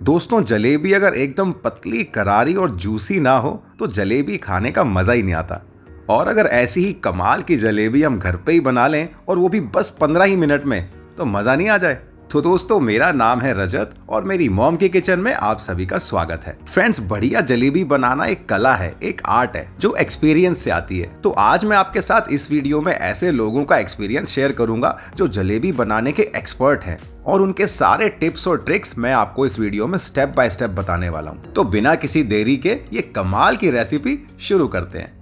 दोस्तों, जलेबी अगर एकदम पतली, करारी और जूसी ना हो तो जलेबी खाने का मजा ही नहीं आता। और अगर ऐसी ही कमाल की जलेबी हम घर पे ही बना लें और वो भी बस 15 ही मिनट में, तो मजा नहीं आ जाए। तो दोस्तों, मेरा नाम है रजत और मेरी मॉम के किचन में आप सभी का स्वागत है। फ्रेंड्स, बढ़िया जलेबी बनाना एक कला है, एक आर्ट है जो एक्सपीरियंस से आती है। तो आज मैं आपके साथ इस वीडियो में ऐसे लोगों का एक्सपीरियंस शेयर करूंगा जो जलेबी बनाने के एक्सपर्ट हैं, और उनके सारे टिप्स और ट्रिक्स मैं आपको इस वीडियो में स्टेप बाय स्टेप बताने वाला हूँ। तो बिना किसी देरी के ये कमाल की रेसिपी शुरू करते हैं।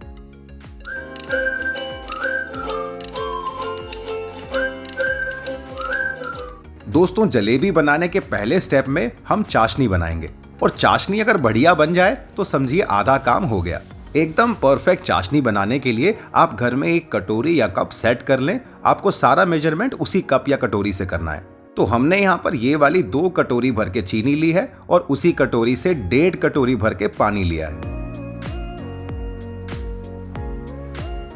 दोस्तों, जलेबी बनाने के पहले स्टेप में हम चाशनी बनाएंगे, और चाशनी अगर बढ़िया बन जाए तो समझिए आधा काम हो गया। एकदम परफेक्ट चाशनी बनाने के लिए आप घर में एक कटोरी या कप सेट कर लें। आपको सारा मेजरमेंट उसी कप या कटोरी से करना है। तो हमने यहाँ पर ये वाली 2 कटोरी भर के चीनी ली है और उसी कटोरी से 1.5 कटोरी भर के पानी लिया है।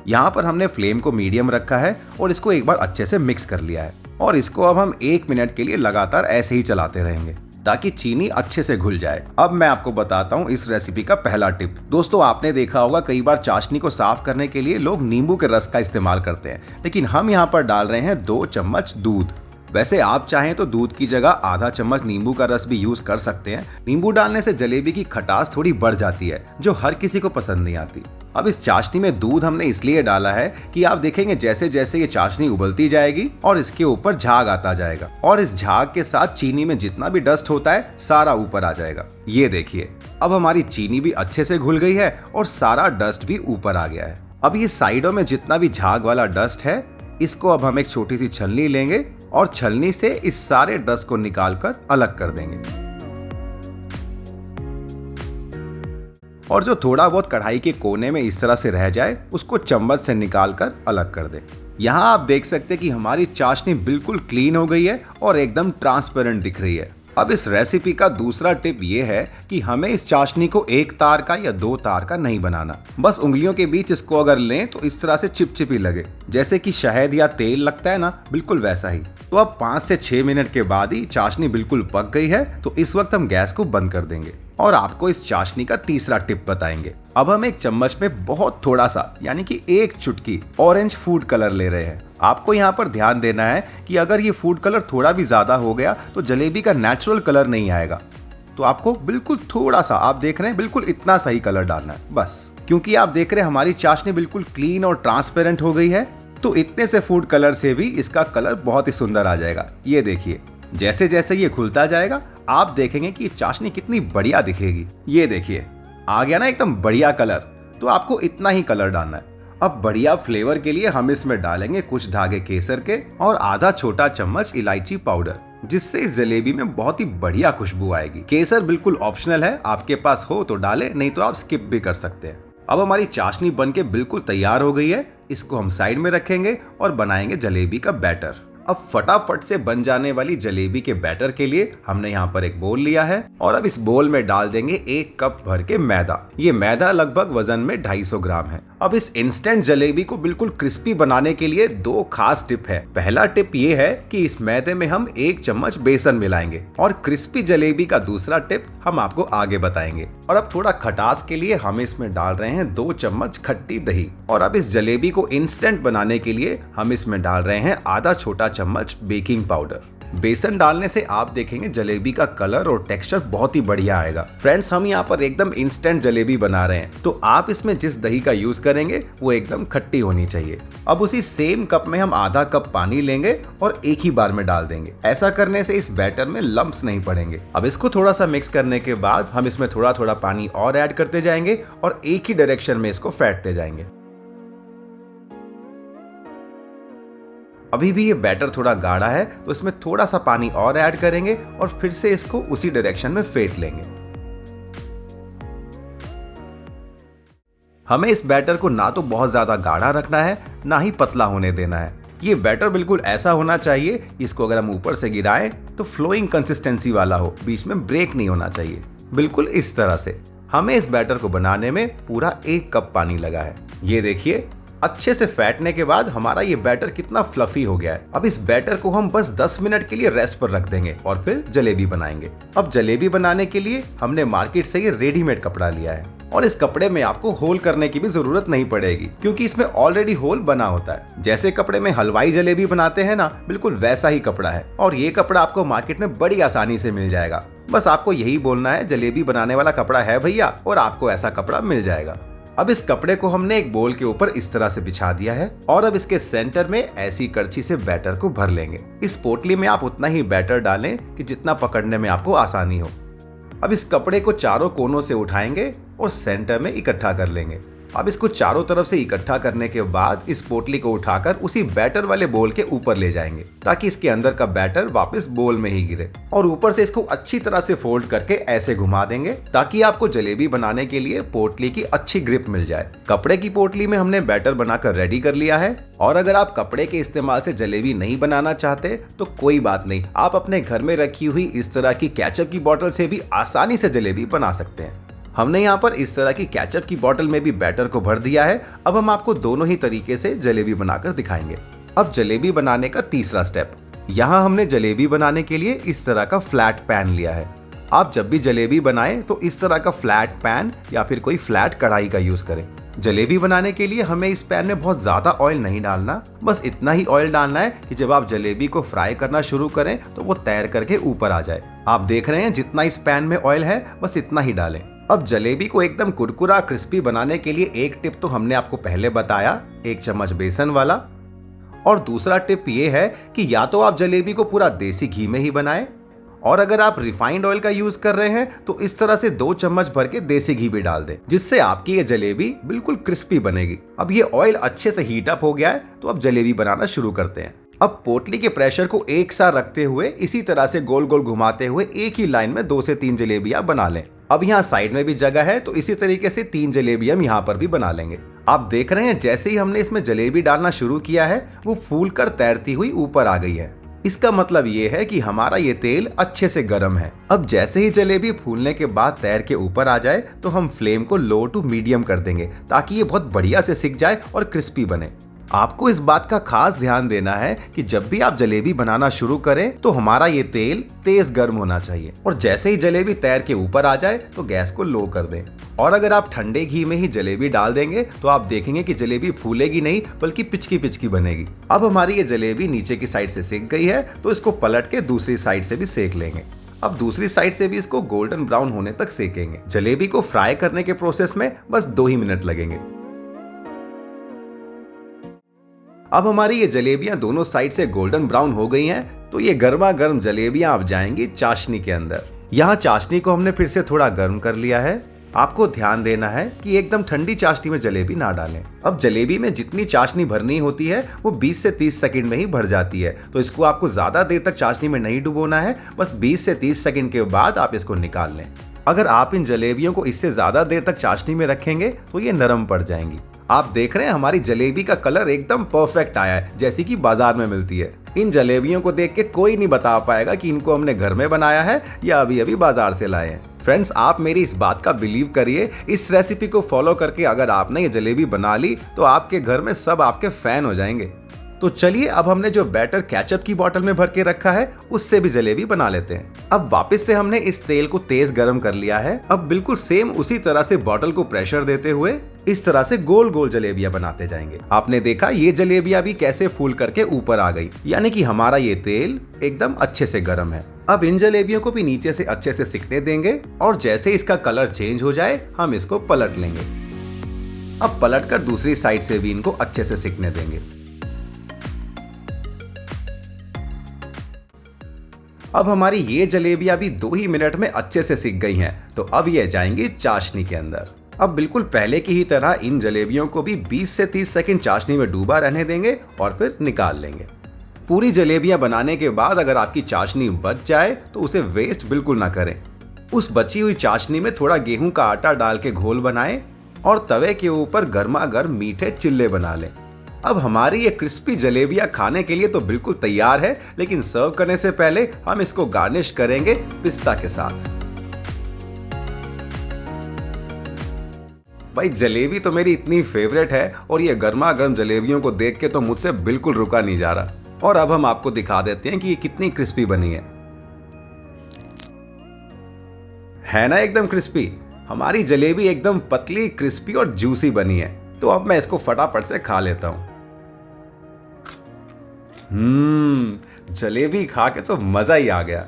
यहाँ पर हमने फ्लेम को मीडियम रखा है और इसको एक बार अच्छे से मिक्स कर लिया है, और इसको अब हम 1 मिनट के लिए लगातार ऐसे ही चलाते रहेंगे ताकि चीनी अच्छे से घुल जाए। अब मैं आपको बताता हूँ इस रेसिपी का पहला टिप। दोस्तों, आपने देखा होगा कई बार चाशनी को साफ करने के लिए लोग नींबू के रस का इस्तेमाल करते हैं, लेकिन हम यहाँ पर डाल रहे हैं 2 चम्मच दूध। वैसे आप चाहें तो दूध की जगह आधा चम्मच नींबू का रस भी यूज कर सकते हैं। नींबू डालने से जलेबी की खटास थोड़ी बढ़ जाती है, जो हर किसी को पसंद नहीं आती। अब इस चाशनी में दूध हमने इसलिए डाला है कि आप देखेंगे जैसे जैसे ये चाशनी उबलती जाएगी और इसके ऊपर झाग आता जाएगा, और इस झाग के साथ चीनी में जितना भी डस्ट होता है सारा ऊपर आ जाएगा। ये देखिए, अब हमारी चीनी भी अच्छे से घुल गई है और सारा डस्ट भी ऊपर आ गया है। अब ये साइडों में जितना भी झाग वाला डस्ट है, इसको अब हम एक छोटी सी छलनी लेंगे और छलनी से इस सारे डस्ट को निकालकर अलग कर देंगे। और जो थोड़ा बहुत कढ़ाई के कोने में इस तरह से रह जाए, उसको चम्मच से निकालकर अलग कर दें। यहाँ आप देख सकते हैं कि हमारी चाशनी बिल्कुल क्लीन हो गई है और एकदम ट्रांसपेरेंट दिख रही है। अब इस रेसिपी का दूसरा टिप ये है कि हमें इस चाशनी को 1 तार का या 2 तार का नहीं बनाना। बस उंगलियों के बीच इसको अगर लें तो इस तरह से चिपचिपी लगे, जैसे कि शहद या तेल लगता है ना, बिल्कुल वैसा ही। तो अब 5 से 6 मिनट के बाद ही चाशनी बिल्कुल पक गई है, तो इस वक्त हम गैस को बंद कर देंगे और आपको इस चाशनी का तीसरा टिप बताएंगे। अब हम एक चम्मच में बहुत थोड़ा सा, यानी कि 1 चुटकी ऑरेंज फूड कलर ले रहे हैं। आपको यहाँ पर ध्यान देना है कि अगर ये फूड कलर थोड़ा भी ज्यादा हो गया तो जलेबी का नेचुरल कलर नहीं आएगा। तो आपको बिल्कुल थोड़ा सा, आप देख रहे हैं, बिल्कुल इतना सही कलर डालना है बस। क्योंकि आप देख रहे हैं हमारी चाशनी बिल्कुल क्लीन और ट्रांसपेरेंट हो गई है, तो इतने से फूड कलर से भी इसका कलर बहुत ही सुंदर आ जाएगा। ये देखिए, जैसे जैसे ये खुलता जाएगा आप देखेंगे कि चाशनी कितनी बढ़िया दिखेगी। ये देखिए, आ गया ना एकदम बढ़िया कलर। तो आपको इतना ही कलर डालना है। अब बढ़िया फ्लेवर के लिए हम इसमें डालेंगे कुछ धागे केसर के और आधा छोटा चम्मच इलायची पाउडर, जिससे इस जलेबी में बहुत ही बढ़िया खुशबू आएगी। केसर बिल्कुल ऑप्शनल है, आपके पास हो तो डालें, नहीं तो आप स्किप भी कर सकते हैं। अब हमारी चाशनी बनके बिल्कुल तैयार हो गई है। इसको हम साइड में रखेंगे और बनाएंगे जलेबी का बैटर। अब फटाफट से बन जाने वाली जलेबी के बैटर के लिए हमने यहाँ पर एक बोल लिया है, और अब इस बोल में डाल देंगे 1 कप भर के मैदा। ये मैदा लगभग वजन में 250 ग्राम है। अब इस इंस्टेंट जलेबी को बिल्कुल क्रिस्पी बनाने के लिए 2 खास टिप है। पहला टिप ये है कि इस मैदे में हम 1 चम्मच बेसन मिलाएंगे, और क्रिस्पी जलेबी का दूसरा टिप हम आपको आगे बताएंगे। और अब थोड़ा खटास के लिए हम इसमें डाल रहे हैं 2 चम्मच खट्टी दही। और अब इस जलेबी को इंस्टेंट बनाने के लिए हम इसमें डाल रहे हैं आधा छोटा चम्मच बेकिंग पाउडर। बेसन डालने से आप देखेंगे जलेबी का कलर और टेक्सचर बहुत ही बढ़िया आएगा। फ्रेंड्स, हम यहाँ पर एकदम इंस्टेंट जलेबी बना रहे हैं, तो आप इसमें जिस दही का यूज करेंगे वो एकदम खट्टी होनी चाहिए। अब उसी सेम कप में हम आधा कप पानी लेंगे और एक ही बार में डाल देंगे। ऐसा करने से इस बैटर में लम्प्स नहीं पड़ेंगे। अब इसको थोड़ा सा मिक्स करने के बाद हम इसमें थोड़ा थोड़ा पानी और ऐड करते जाएंगे और एक ही डायरेक्शन में इसको फेंटते जाएंगे। अभी भी ये बैटर थोड़ा गाढ़ा है, तो इसमें थोड़ा सा पानी और ऐड करेंगे और फिर से इसको उसी डायरेक्शन में फेंट लेंगे। हमें इस बैटर को ना तो बहुत ज्यादा गाढ़ा रखना है, ना ही पतला होने देना है। ये बैटर बिल्कुल ऐसा होना चाहिए, इसको अगर हम ऊपर से गिराएं तो फ्लोइंग कंसिस्टेंसी वाला हो, बीच में ब्रेक नहीं होना चाहिए। बिल्कुल इस तरह से हमें इस बैटर को बनाने में पूरा 1 कप पानी लगा है। ये देखिए, अच्छे से फेंटने के बाद हमारा ये बैटर कितना फ्लफी हो गया है। अब इस बैटर को हम बस 10 मिनट के लिए रेस्ट पर रख देंगे और फिर जलेबी बनाएंगे। अब जलेबी बनाने के लिए हमने मार्केट से ये रेडीमेड कपड़ा लिया है और इस कपड़े में आपको होल करने की भी जरूरत नहीं पड़ेगी क्योंकि इसमें ऑलरेडी होल बना होता है। जैसे कपड़े में हलवाई जलेबी बनाते हैं ना, बिल्कुल वैसा ही कपड़ा है और ये कपड़ा आपको मार्केट में बड़ी आसानी से मिल जाएगा। बस आपको यही बोलना है जलेबी बनाने वाला कपड़ा है भैया, और आपको ऐसा कपड़ा मिल जाएगा। अब इस कपड़े को हमने एक बोल के ऊपर इस तरह से बिछा दिया है और अब इसके सेंटर में ऐसी कड़छी से बैटर को भर लेंगे। इस पोटली में आप उतना ही बैटर डालें कि जितना पकड़ने में आपको आसानी हो। अब इस कपड़े को चारों कोनों से उठाएंगे और सेंटर में इकट्ठा कर लेंगे। अब इसको चारों तरफ से इकट्ठा करने के बाद इस पोटली को उठाकर उसी बैटर वाले बोल के ऊपर ले जाएंगे ताकि इसके अंदर का बैटर वापस बोल में ही गिरे, और ऊपर से इसको अच्छी तरह से फोल्ड करके ऐसे घुमा देंगे ताकि आपको जलेबी बनाने के लिए पोटली की अच्छी ग्रिप मिल जाए। कपड़े की पोटली में हमने बैटर बनाकर रेडी कर लिया है, और अगर आप कपड़े के इस्तेमाल से जलेबी नहीं बनाना चाहते तो कोई बात नहीं, आप अपने घर में रखी हुई इस तरह की केचप की बोतल से भी आसानी से जलेबी बना सकते हैं। हमने यहाँ पर इस तरह की केचप की बोतल में भी बैटर को भर दिया है। अब हम आपको दोनों ही तरीके से जलेबी बनाकर दिखाएंगे। अब जलेबी बनाने का तीसरा स्टेप, यहाँ हमने जलेबी बनाने के लिए इस तरह का फ्लैट पैन लिया है। आप जब भी जलेबी बनाएं तो इस तरह का फ्लैट पैन या फिर कोई फ्लैट कढ़ाई का यूज करें। जलेबी बनाने के लिए हमें इस पैन में बहुत ज्यादा ऑयल नहीं डालना, बस इतना ही ऑयल डालना है कि जब आप जलेबी को फ्राई करना शुरू करें तो वो तैर करके ऊपर आ जाए। आप देख रहे हैं जितना इस पैन में ऑयल है बस इतना ही डालें। अब जलेबी को एकदम कुरकुरा क्रिस्पी बनाने के लिए एक टिप तो हमने आपको पहले बताया, 1 चम्मच बेसन वाला, और दूसरा टिप ये है कि या तो आप जलेबी को पूरा देसी घी में ही बनाएं, और अगर आप रिफाइंड ऑयल का यूज कर रहे हैं तो इस तरह से 2 चम्मच भर के देसी घी भी डाल दें, जिससे आपकी ये जलेबी बिल्कुल क्रिस्पी बनेगी। अब ये ऑयल अच्छे से हीट अप हो गया है तो अब जलेबी बनाना शुरू करते हैं। अब पोटली के प्रेशर को एक साथ रखते हुए इसी तरह से गोल गोल घुमाते हुए एक ही लाइन में 2 से 3 जलेबियां बना लें। अब यहाँ साइड में भी जगह है तो इसी तरीके से 3 जलेबी हम यहाँ पर भी बना लेंगे। आप देख रहे हैं जैसे ही हमने इसमें जलेबी डालना शुरू किया है वो फूल कर तैरती हुई ऊपर आ गई है। इसका मतलब ये है कि हमारा ये तेल अच्छे से गर्म है। अब जैसे ही जलेबी फूलने के बाद तैर के ऊपर आ जाए तो हम फ्लेम को लो टू मीडियम कर देंगे ताकि ये बहुत बढ़िया से सिक जाए और क्रिस्पी बने। आपको इस बात का खास ध्यान देना है कि जब भी आप जलेबी बनाना शुरू करें तो हमारा ये तेल तेज गर्म होना चाहिए, और जैसे ही जलेबी तैर के ऊपर आ जाए तो गैस को लो कर दें। और अगर आप ठंडे घी में ही जलेबी डाल देंगे तो आप देखेंगे कि जलेबी फूलेगी नहीं बल्कि पिचकी पिचकी बनेगी। अब हमारी ये जलेबी नीचे की साइड से सिक गई है तो इसको पलट के दूसरी साइड से भी सेक लेंगे। अब दूसरी साइड से भी इसको गोल्डन ब्राउन होने तक सेकेंगे। जलेबी को फ्राई करने के प्रोसेस में बस 2 ही मिनट लगेंगे। अब हमारी ये जलेबियां दोनों साइड से गोल्डन ब्राउन हो गई हैं तो ये गर्मा गर्म जलेबियां अब जाएंगी चाशनी के अंदर। यहाँ चाशनी को हमने फिर से थोड़ा गर्म कर लिया है। आपको ध्यान देना है कि एकदम ठंडी चाशनी में जलेबी ना डालें। अब जलेबी में जितनी चाशनी भरनी होती है वो 20 से 30 सेकंड में ही भर जाती है, तो इसको आपको ज्यादा देर तक चाशनी में नहीं डुबोना है। बस 20 से 30 सेकंड के बाद आप इसको निकाल लें। अगर आप इन जलेबियों को इससे ज्यादा देर तक चाशनी में रखेंगे तो ये नरम पड़ जाएंगी। आप देख रहे हैं हमारी जलेबी का कलर एकदम परफेक्ट आया है, जैसी कि बाजार में मिलती है। इन जलेबियों को देख के कोई नहीं बता पाएगा कि इनको हमने घर में बनाया है या अभी अभी बाजार से लाए हैं। फ्रेंड्स, आप मेरी इस बात का बिलीव करिए, इस रेसिपी को फॉलो करके अगर आपने ये जलेबी बना ली तो आपके घर में सब आपके फैन हो जाएंगे। तो चलिए अब हमने जो बैटर केचप की बोतल में भर के रखा है उससे भी जलेबी बना लेते हैं। अब वापस से हमने इस तेल को तेज गरम कर लिया है। अब बिल्कुल सेम उसी तरह से बोतल को प्रेशर देते हुए इस तरह से गोल गोल जलेबियां बनाते जाएंगे। आपने देखा ये जलेबियां भी कैसे फूल करके ऊपर आ गई, यानी कि हमारा ये तेल एकदम अच्छे से गर्म है। अब इन जलेबियों को भी नीचे से अच्छे से सिकने देंगे और जैसे इसका कलर चेंज हो जाए हम इसको पलट लेंगे। अब पलट कर दूसरी साइड से भी इनको अच्छे से सिकने देंगे। अब हमारी ये जलेबियां भी 2 ही मिनट में अच्छे से सिक गई हैं, तो अब ये जाएंगी चाशनी के अंदर। अब बिल्कुल पहले की ही तरह इन जलेबियों को भी 20 से 30 सेकंड चाशनी में डूबा रहने देंगे और फिर निकाल लेंगे। पूरी जलेबियां बनाने के बाद अगर आपकी चाशनी बच जाए तो उसे वेस्ट बिल्कुल ना करें। उस बची हुई चाशनी में थोड़ा गेहूं का आटा डाल के घोल बनाएं और तवे के ऊपर गर्मा गर्म मीठे चिल्ले बना लें। अब हमारी ये क्रिस्पी जलेबियां खाने के लिए तो बिल्कुल तैयार है, लेकिन सर्व करने से पहले हम इसको गार्निश करेंगे पिस्ता के साथ। भाई जलेबी तो मेरी इतनी फेवरेट है और ये गर्मा गर्म जलेबियों को देख के तो मुझसे बिल्कुल रुका नहीं जा रहा। और अब हम आपको दिखा देते हैं कि ये कितनी क्रिस्पी बनी है ना एकदम क्रिस्पी। हमारी जलेबी एकदम पतली, क्रिस्पी और जूसी बनी है। तो अब मैं इसको फटाफट से खा लेता हूं। जलेबी खा के तो मजा ही आ गया।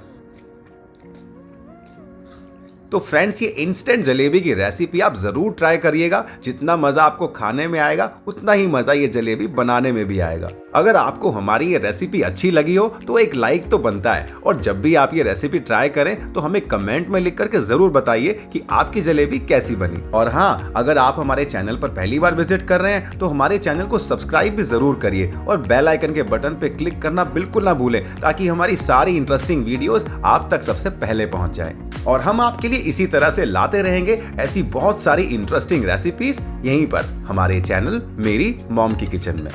तो फ्रेंड्स, ये इंस्टेंट जलेबी की रेसिपी आप जरूर ट्राई करिएगा। जितना मजा आपको खाने में आएगा उतना ही मजा ये जलेबी बनाने में भी आएगा। अगर आपको हमारी ये रेसिपी अच्छी लगी हो तो एक लाइक तो बनता है, और जब भी आप ये रेसिपी ट्राई करें तो हमें कमेंट में लिख करके जरूर बताइए कि आपकी जलेबी कैसी बनी। और हाँ, अगर आप हमारे चैनल पर पहली बार विजिट कर रहे हैं तो हमारे चैनल को सब्सक्राइब भी जरूर करिए और बेल आइकन के बटन पे क्लिक करना बिल्कुल ना भूलें, ताकि हमारी सारी इंटरेस्टिंग वीडियोस आप तक सबसे पहले पहुंच जाए। और हम आपके लिए इसी तरह से लाते रहेंगे ऐसी बहुत सारी इंटरेस्टिंग रेसिपीज यहीं पर हमारे चैनल मेरी मॉम की किचन में।